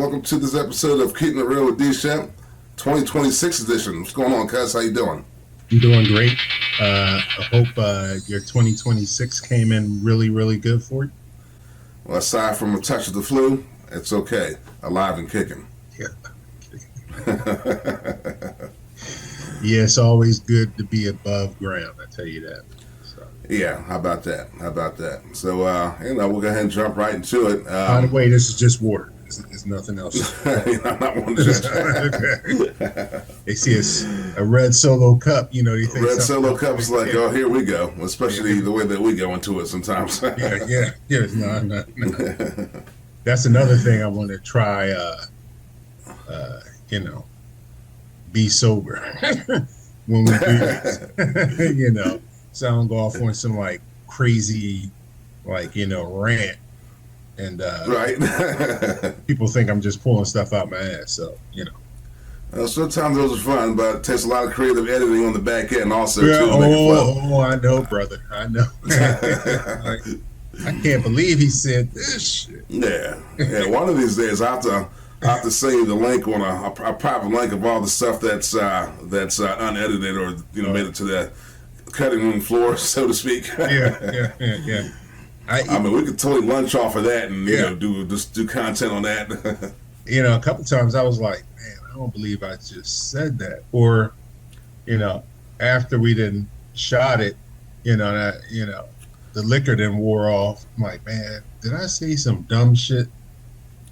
Welcome to this episode of Keeping It Real with Shepp, 2026 edition. What's going on, cuz? How you doing? I'm doing great. I hope your 2026 came in really, really good for you. Well, aside from a touch of the flu, it's okay. Alive and kicking. Yeah. Yeah, it's always good to be above ground, I tell you that. So. Yeah, how about that? So, we'll go ahead and jump right into it. By the way, this is just water. It's nothing else. I'm not one to judge. They see a red Solo cup, you think red Solo cup is like, oh, here we go. Especially the way that we go into it sometimes. Yeah. No. That's another thing I want to try. Be sober when we do this. So I don't go off on some like crazy, rant. And right. People think I'm just pulling stuff out my ass. So, sometimes those are fun, but it takes a lot of creative editing on the back end also. Yeah, too, I know, brother. I know. I can't believe he said this shit. Yeah. One of these days I have to save the link on a private link of all the stuff that's unedited or made it to the cutting room floor, so to speak. Yeah. I mean, we could totally lunch off of that and do content on that. A couple times I was like, man, I don't believe I just said that. Or, after we didn't shot it, the liquor then wore off. I'm like, man, did I say some dumb shit?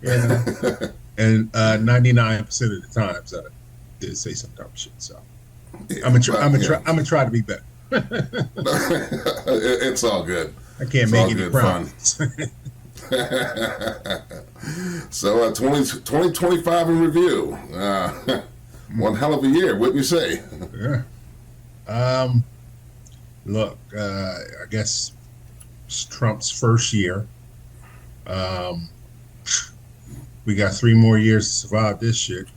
And 99% of the times I did say some dumb shit. So I'm gonna try to be better. It's all good. I can't make any promises. So 2025 in review. One hell of a year, wouldn't you say? Yeah. Look, I guess it's Trump's first year. We got 3 more years to survive this shit.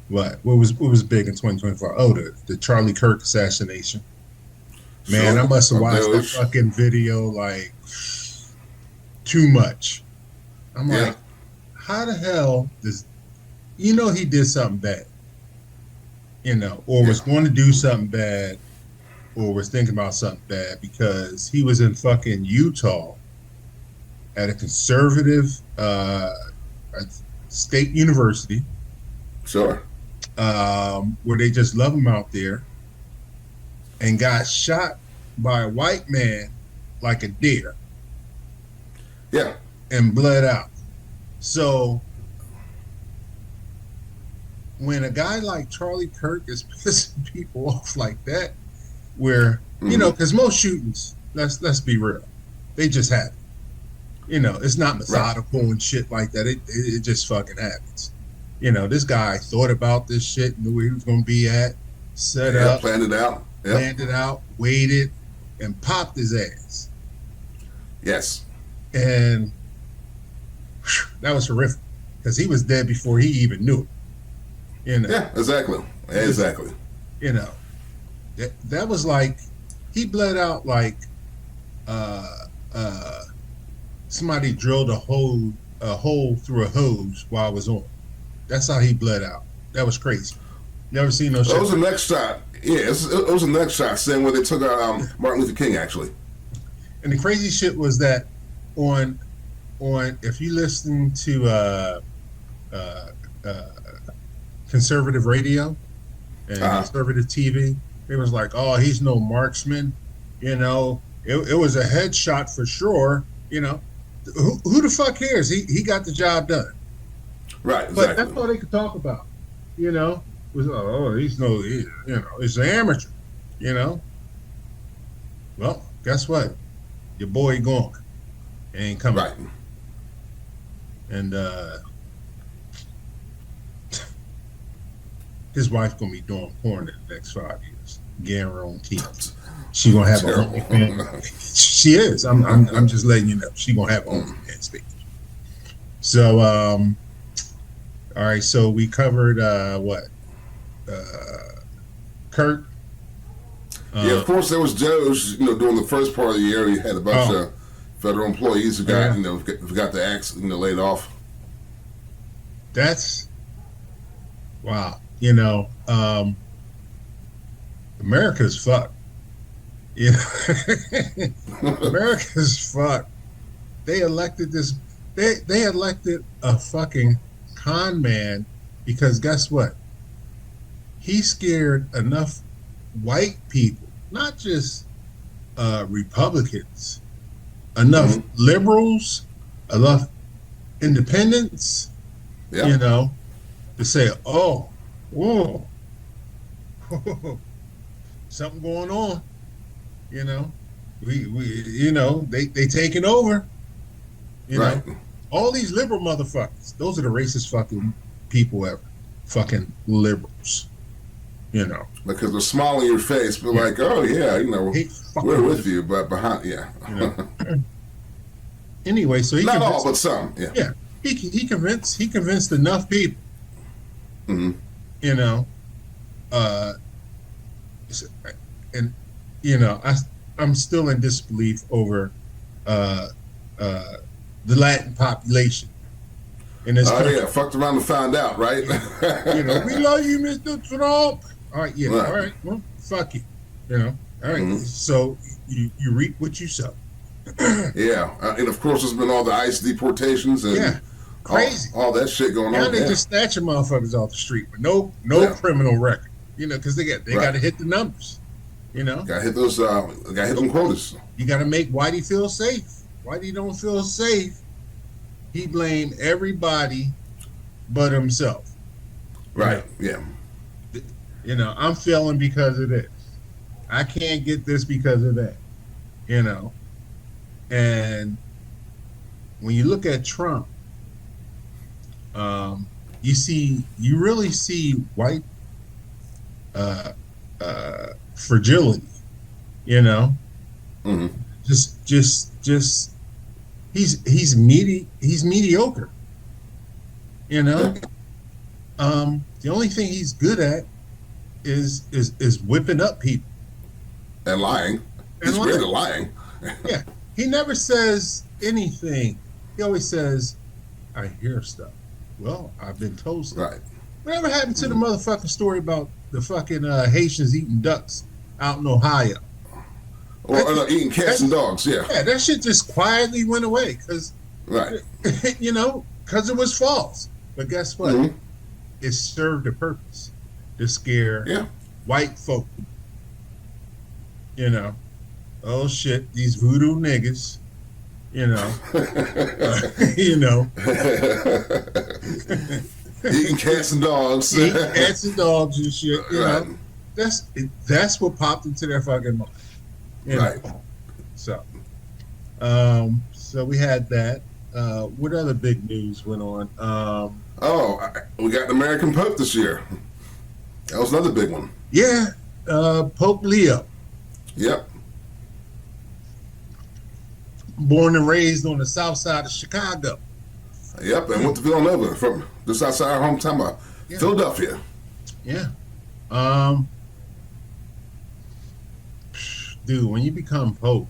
What was big in 2024? Oh, the Charlie Kirk assassination. Man, I must have watched that fucking video like too much. I'm like, how the hell does he did something bad? Or was going to do something bad, or was thinking about something bad because he was in fucking Utah at a conservative state university. Sure. Where they just love him out there, and got shot by a white man like a deer. Yeah. And bled out. So when a guy like Charlie Kirk is pissing people off like that, where, because most shootings, let's be real, they just happen. It's not methodical and shit like that. It just fucking happens. This guy thought about this shit, knew where he was going to be at, set up, planned it out, waited, and popped his ass. Yes. And that was horrific because he was dead before he even knew it. Yeah, exactly. That was like, he bled out like somebody drilled a hole through a hose while I was on. That's how he bled out. That was crazy. Never seen no shit. It was the next shot. Yeah, it was the next shot. Same where they took out Martin Luther King, actually. And the crazy shit was that on if you listen to conservative radio and conservative TV, it was like, oh, he's no marksman. It was a headshot for sure. Who the fuck cares? He got the job done. Right, exactly. But that's all they could talk about. Was it's an amateur. Well, guess what? Your boy gone. He ain't coming. Right. And his wife gonna be doing porn in the next 5 years. Guaranteed. She gonna have her own. She is. I'm just letting you know. She gonna have her own page. So all right. So we covered Kirk. Yeah, of course there was DOGE. During the first part of the year, he had a bunch of federal employees who got who got the axe laid off. That's wow. America's fucked. America's fucked. They elected this. They elected a fucking con man because guess what? He scared enough white people, not just Republicans, enough liberals, enough independents, to say, oh, whoa, something going on. They taking over. Right. All these liberal motherfuckers. Those are the racist fucking people ever. Fucking liberals. Because they're small in your face, but like, oh yeah, we're with you, but behind, Anyway, so he not all, but some, yeah. He convinced enough people. I'm still in disbelief over the Latin population in this country. Yeah, fucked around and found out, right? We love you, Mr. Trump. All right, yeah, right. All right, well, fuck you. All right, so you reap what you sow. And of course there's been all the ICE deportations and crazy, all that shit going on. Now they just snatching motherfuckers off the street with no criminal record, because they got to hit the numbers. Got to hit those. Got to hit them quotas. You got to make Whitey feel safe. Whitey don't feel safe. He blamed everybody but himself. Right. Yeah. I'm failing because of this. I can't get this because of that. And when you look at Trump, you really see white fragility. Just he's mediocre. The only thing he's good at is whipping up people and lying. He's great at lying. Yeah, he never says anything. He always says, "I hear stuff." Well, I've been told stuff. Right. Whatever happened to the motherfucking story about the fucking Haitians eating ducks out in Ohio? Or eating cats and dogs? Yeah. Yeah, that shit just quietly went away because, right. Because it was false. But guess what? It served a purpose to scare white folk. Oh shit, these voodoo niggas. Eating cats and dogs. Eating cats and dogs and shit. That's what popped into their fucking mind. Right. So we had that. What other big news went on? We got the American Pope this year. That was another big one. Yeah, Pope Leo. Yep. Born and raised on the south side of Chicago. Yep, and went to Villanova from just outside our hometown of Philadelphia. Yeah. Dude, when you become Pope,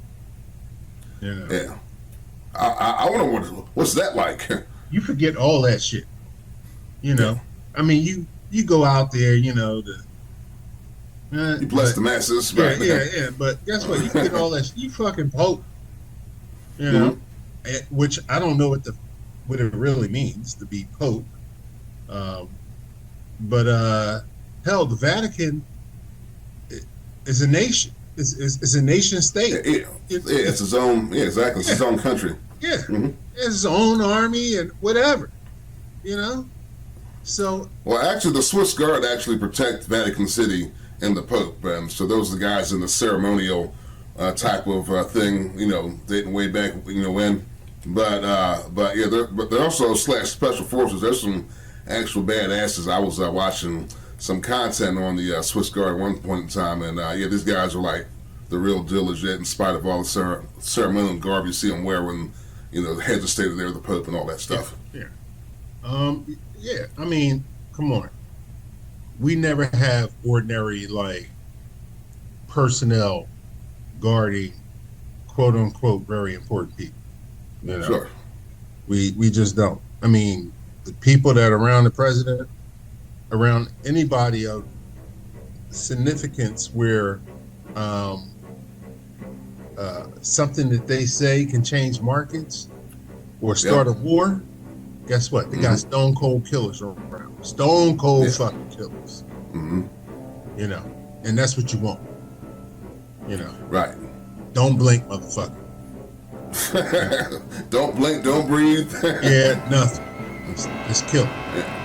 Yeah. I wonder what's that like? You forget all that shit. I mean, you go out there, you bless the masses, right? Yeah. But guess what? You forget all that shit. You fucking Pope. Which I don't know what it really means to be Pope. But hell, the Vatican is a nation. It's a nation state. It's its own. Yeah, exactly. It's its own country. Yeah, it's its own army and whatever. So. Well, actually, the Swiss Guard actually protect Vatican City and the Pope, and so those are the guys in the ceremonial type of thing. Dating way back. When. But they're also special forces. There's some actual badasses. I was watching some content on the Swiss Guard at one point in time, and these guys are like the real deal legit, in spite of all the ceremonial garb you see them wear when the heads of state are there, the Pope and all that stuff. Yeah. I mean, come on. We never have ordinary personnel guarding quote unquote very important people. You know, Sure. we just don't. I mean, the people that are around the president, around anybody of significance, where something that they say can change markets or start a war. Guess what? They got stone cold killers around. Stone cold fucking killers. You know, and that's what you want. You know, Right. Don't blink, motherfucker. Don't blink, don't breathe. Yeah, nothing. It's kill. Yeah.